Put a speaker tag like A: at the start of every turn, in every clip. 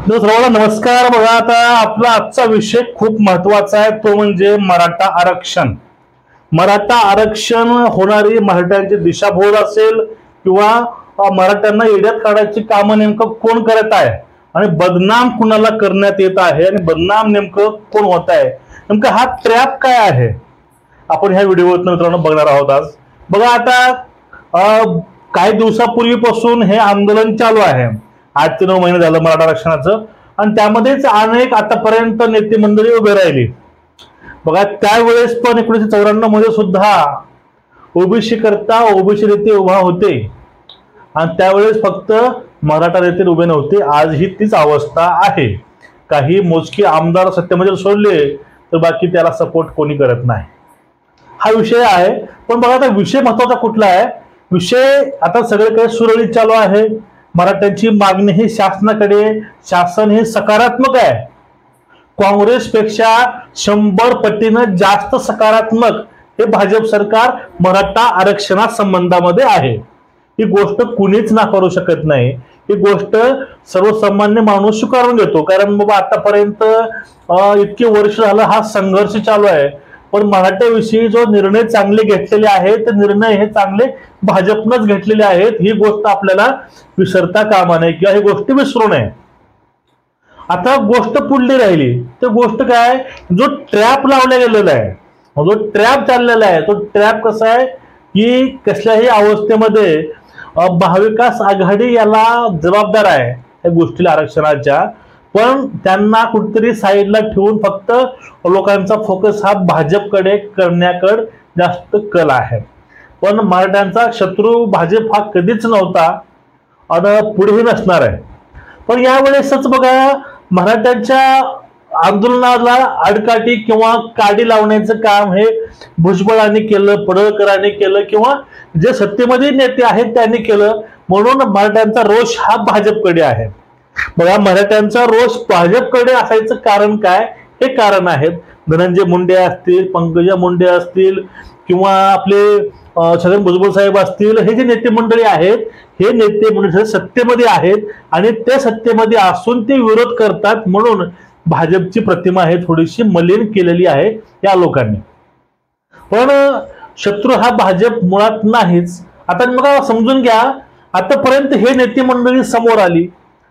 A: सर्वांना नमस्कार। बघा, आता आपला आजचा विषय खूप महत्वाचा आहे, तो म्हणजे मराठा आरक्षण। मराठा आरक्षण होणारी मराठ्यांची दिशाभूल असेल किंवा मराठ्यांना येड्यात काढायची कामं नेमकं कोण करत आहे आणि बदनाम कुणाला करण्यात येत आहे आणि बदनाम नेमकं कोण होत आहे, नेमकं हा ट्रॅप काय आहे, आपण ह्या व्हिडिओत मित्रांनो बघणार आहोत आज। बघा, आता काही दिवसापूर्वीपासून हे आंदोलन चालू आहे, 8 ते 9 महिने झालं मराठा आरक्षणाचं, आणि त्यामध्येच अनेक आतापर्यंत नेते मंडळी उभे राहिली। बघा, त्यावेळेस पण 1994 मध्ये सुद्धा ओबीसी करता ओबीसी नेते उभा होते आणि त्यावेळेस फक्त मराठा नेते उभे नव्हते। आजही तीच अवस्था आहे। काही मोजके आमदार सत्तेमध्ये सोडले तर बाकी त्याला सपोर्ट कोणी करत नाही, हा विषय आहे। पण बघा, आता विषय महत्वाचा कुठला आहे? विषय आता सगळे काही सुरळीत चालू आहे। मराठ्यांची मागणी ही शासनाकडे, शासन हे सकारात्मक आहे। काँग्रेसपेक्षा 100 पटीनं जास्त सकारात्मक हे भाजप सरकार मराठा आरक्षणा संबंधामध्ये आहे। ही गोष्ट कुणीच नाकारू शकत नाही, ही गोष्ट सर्वसामान्य माणूस स्वीकारून घेतो। कारण बाबा, आतापर्यंत इतके वर्ष झालं हा संघर्ष चालू आहे, पण मराठ्याविषयी जो निर्णय चांगले घेतलेले आहेत ते निर्णय हे चांगले भाजपनंच घेतलेले आहेत, ही गोष्ट आपल्याला विसरता कामा नये किंवा ही गोष्ट विसरू नये। आता गोष्ट पुढली राहिली, तर गोष्ट काय, जो ट्रॅप लावला गेलेला आहे, जो ट्रॅप चाललेला आहे, तो ट्रॅप कसा आहे की कसल्याही अवस्थेमध्ये महाविकास आघाडी याला जबाबदार आहे या गोष्टीला, आरक्षणाच्या। पण त्यांना कुठेतरी साईडला ठेवून फक्त लोकांचा फोकस हा भाजपकडे करण्याकडे जास्त कल आहे। पण मराठ्यांचा शत्रू भाजप हा कधीच नव्हता आणि पुढेही नसणार आहे। पण यावेळेसच बघा, मराठ्यांच्या आंदोलनाला आडकाठी किंवा काडी लावण्याचं काम हे भुजबळांनी केलं, पडळकरांनी केलं किंवा जे सत्तेमध्ये नेते आहेत त्यांनी केलं, म्हणून मराठ्यांचा रोष हा भाजपकडे आहे। बघा, मराठ्यांचा रोष भाजपकडे असायचं कारण काय? हे कारण आहेत, धनंजय मुंडे असतील, पंकजा मुंडे असतील किंवा आपले छगन भुजबळ साहेब असतील, हे जे नेते मंडळी आहेत, हे नेते मंडळी सत्तेमध्ये आहेत आणि ते सत्तेमध्ये असून ते विरोध करतात, म्हणून भाजपची प्रतिमा हे थोडीशी मलिन केलेली आहे या लोकांनी। पण शत्रू हा भाजप मुळात नाहीच। आता मग समजून घ्या, आतापर्यंत हे नेते मंडळी समोर आली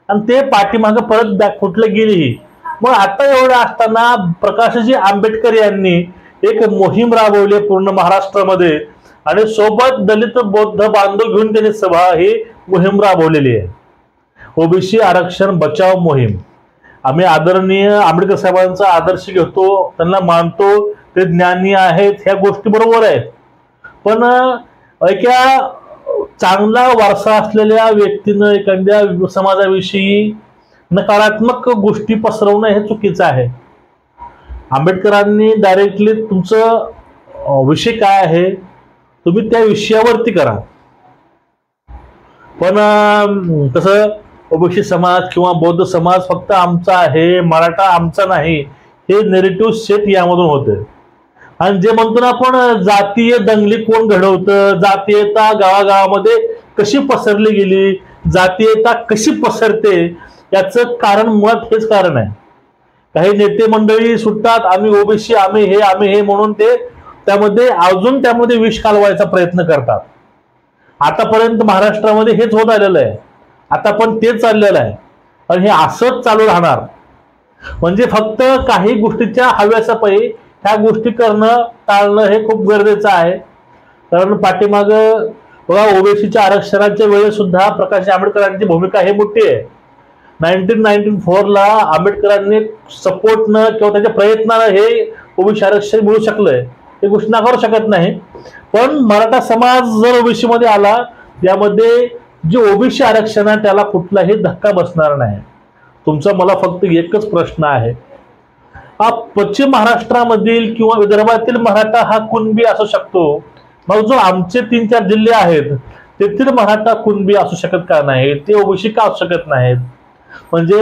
A: आणि ते पाठीमागे परत बॅकफुटला गेली। मग आता एवढं असताना प्रकाशजी आंबेडकर यांनी एक मोहीम राबवली पूर्ण महाराष्ट्रामध्ये आणि सोबत दलित बौद्ध बांधव घेऊन त्यांनी सभा ही मोहीम राबवलेली आहे, ओबीसी आरक्षण बचाव मोहीम। आम्ही आदरणीय आंबेडकर साहेबांचा आदर्श घेतो, त्यांना मानतो, ते ज्ञानी आहेत, ह्या गोष्टी बरोबर आहेत। पण एका चांगला वारसा असलेल्या व्यक्तीनं एखाद्या समाजाविषयी नकारात्मक गोष्टी पसरवणं हे चुकीचं आहे। आंबेडकरांनी डायरेक्टली तुमचं विषय काय आहे तुम्ही त्या विषयावरती करा, पण तसं ओबीसी समाज किंवा बौद्ध समाज फक्त आमचा आहे, मराठा आमचा नाही, हे नेरेटिव्ह सेट यामधून होते। आणि जे म्हणतो ना आपण, जातीय दंगली कोण घडवतं, जातीयता गावागावामध्ये कशी पसरली गेली, जातीयता कशी पसरते, याचं कारण मुळात हेच कारण आहे। काही नेते मंडळी सुटतात, आम्ही ओबीसी, आम्ही हे म्हणून ते त्यामध्ये विष कालवायचा प्रयत्न करतात। आतापर्यंत महाराष्ट्रामध्ये हेच होत आलेलं आहे, आता पण तेच चाललेलं आहे आणि हे असंच चालू राहणार। म्हणजे फक्त काही गोष्टीच्या हव्यासापायी ह्या गोष्टी करणं टाळणं हे खूप गरजेचं आहे। कारण पाठीमाग बघा, ओबीसीच्या आरक्षणाच्या वेळेस सुद्धा प्रकाश आंबेडकरांची भूमिका हे मोठी आहे। 1994 ला आंबेडकरांनी सपोर्टनं किंवा त्यांच्या प्रयत्नानं हे ओबीसी आरक्षण मिळू शकलंय, ही गोष्ट नाकारू शकत नाही। पण मराठा समाज जर ओबीसी मध्ये आला, यामध्ये जे ओबीसी आरक्षण आहे त्याला कुठलाही धक्का बसणार नाही। तुमचा मला फक्त एकच प्रश्न आहे, हा पश्चिम महाराष्ट्रामधील किंवा विदर्भातील मराठा हा कुणबी असू शकतो, मग जो आमचे 3-4 जिल्हे आहेत तेथील मराठा कुणबी असू शकत का नाही, ते ओबीसी का असू शकत नाहीत? म्हणजे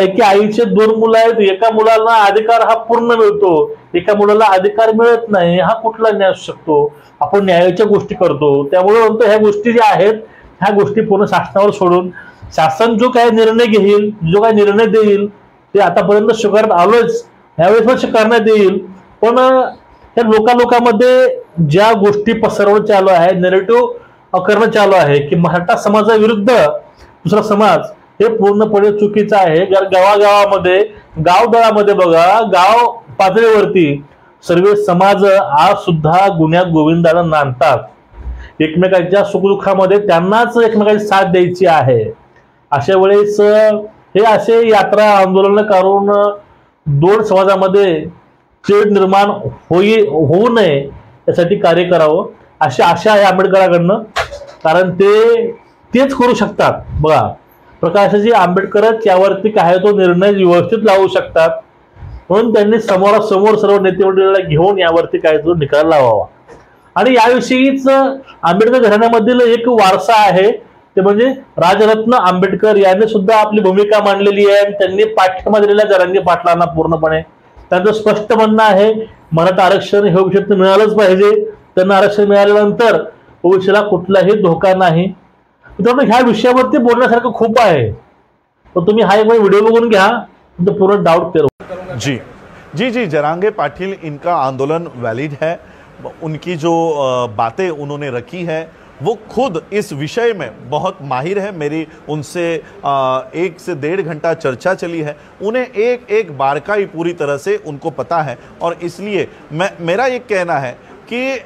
A: एका आईचे 2 मुलं आहेत, एका मुलाला अधिकार हा पूर्ण मिळतो, एका मुलाला अधिकार मिळत नाही, हा कुठला न्याय असू शकतो? आपण न्यायाच्या गोष्टी करतो, त्यामुळे म्हणतो ह्या गोष्टी ज्या आहेत ह्या गोष्टी पूर्ण शासनावर सोडून शासन जो काही निर्णय घेईल, जो काही निर्णय देईल ते आतापर्यंत स्वीकारत आलोच, ह्यावेळेस पण स्वीकारण्यात येईल. पण त्या लोकांमध्ये ज्या गोष्टी पसरवणं चालू आहे, नेरेटिव्ह करणं चालू आहे की मराठा समाजाविरुद्ध दुसरा समाज, हे पूर्णपणे चुकीचं आहे. गावागावामध्ये, गावदळामध्ये बघा, गाव पातळीवरती सर्व समाज आज सुद्धा गुन्ह्यात गोविंदाला नांदतात. एकमेकांच्या सुखदुःखामध्ये त्यांनाच एकमेकांची साथ द्यायची आहे. अशा वेळेस हे असे यात्रा आंदोलन करून दोन समाजामध्ये तेढ निर्माण होऊ नये यासाठी कार्य करावं अशी आशा आहे आंबेडकरांकडनं. कारण तेच करू शकतात. बघा, प्रकाशजी आंबेडकरच यावरती काय तो निर्णय व्यवस्थित लावू शकतात. म्हणून त्यांनी समोरासमोर सर्व नेतेमंडळीला घेऊन यावरती काय तो निकाल लावावा. आणि याविषयीच आंबेडकर घराण्यामधील एक वारसा आहे, ते म्हणजे राजरत्न आंबेडकर यांनी सुद्धा आपली भूमिका मांडलेली आहे. त्यांनी पाठिंबा दिलेला जरांगे पाटलांना पूर्णपणे. त्यांचं स्पष्ट म्हणणं आहे मराठा आरक्षण हे ओबीसीला मिळालंच पाहिजे. त्यांना आरक्षण मिळाल्यानंतर ओबीसीला कुठलाही धोका नाही. मित्रांनो, ह्या विषयावरती बोलण्यासारखं खूप आहे, पण तुम्ही हा एक व्हिडिओ बघून घ्या, तो पूर्ण डाउट क्लियर.
B: जी जी जी जरांगे पाटिल, इनका आंदोलन वैलिड है. उनकी जो बातें उन्होंने रखी है वो खुद इस विषय में बहुत माहिर है. मेरी उनसे 1 से 1.5 घंटा चर्चा चली है. उन्हें एक एक बारकाई पूरी तरह से उनको पता है. और इसलिए मेरा ये कहना है कि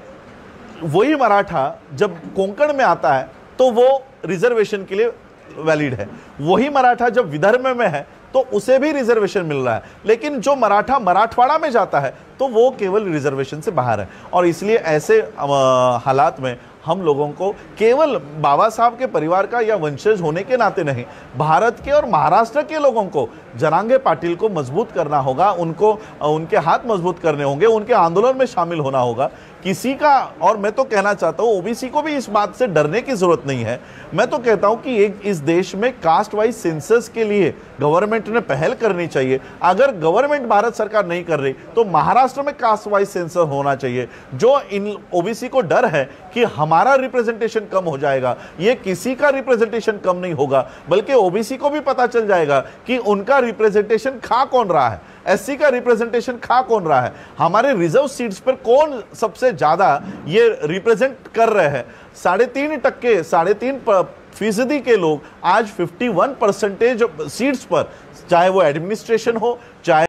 B: वही मराठा जब कोंकण में आता है तो वो रिजर्वेशन के लिए वैलिड है. वही मराठा जब विदर्भ में है तो उसे भी रिजर्वेशन मिल रहा है. लेकिन जो मराठा मराठवाड़ा में जाता है तो वो केवल रिजर्वेशन से बाहर है. और इसलिए ऐसे हालात में हम लोगों को केवल बाबा साहब के परिवार का या वंशज होने के नाते नहीं, भारत के और महाराष्ट्र के लोगों को जरांगे पाटिल को मजबूत करना होगा. उनको उनके हाथ मजबूत करने होंगे, उनके आंदोलन में शामिल होना होगा. किसी का, और मैं तो कहना चाहता हूं ओबीसी को भी इस बात से डरने की जरूरत नहीं है. मैं तो कहता हूं कि इस देश में कास्ट वाइज सेंसस के लिए गवर्नमेंट ने पहल करनी चाहिए. अगर गवर्नमेंट भारत सरकार नहीं कर रही तो महाराष्ट्र में कास्ट वाइज सेंसस होना चाहिए. जो इन ओबीसी को डर है कि हमारा रिप्रेजेंटेशन कम हो जाएगा, ये किसी का रिप्रेजेंटेशन कम नहीं होगा, बल्कि ओबीसी को भी पता चल जाएगा कि उनका रिप्रेजेंटेशन खा कौन रहा है, एससी का रिप्रेजेंटेशन खा कौन रहा है, हमारे रिजर्व सीट्स पर कौन सबसे ज्यादा ये रिप्रेजेंट कर रहे हैं. 3.5% के लोग आज 51% सीट्स पर, चाहे वो एडमिनिस्ट्रेशन हो, चाहे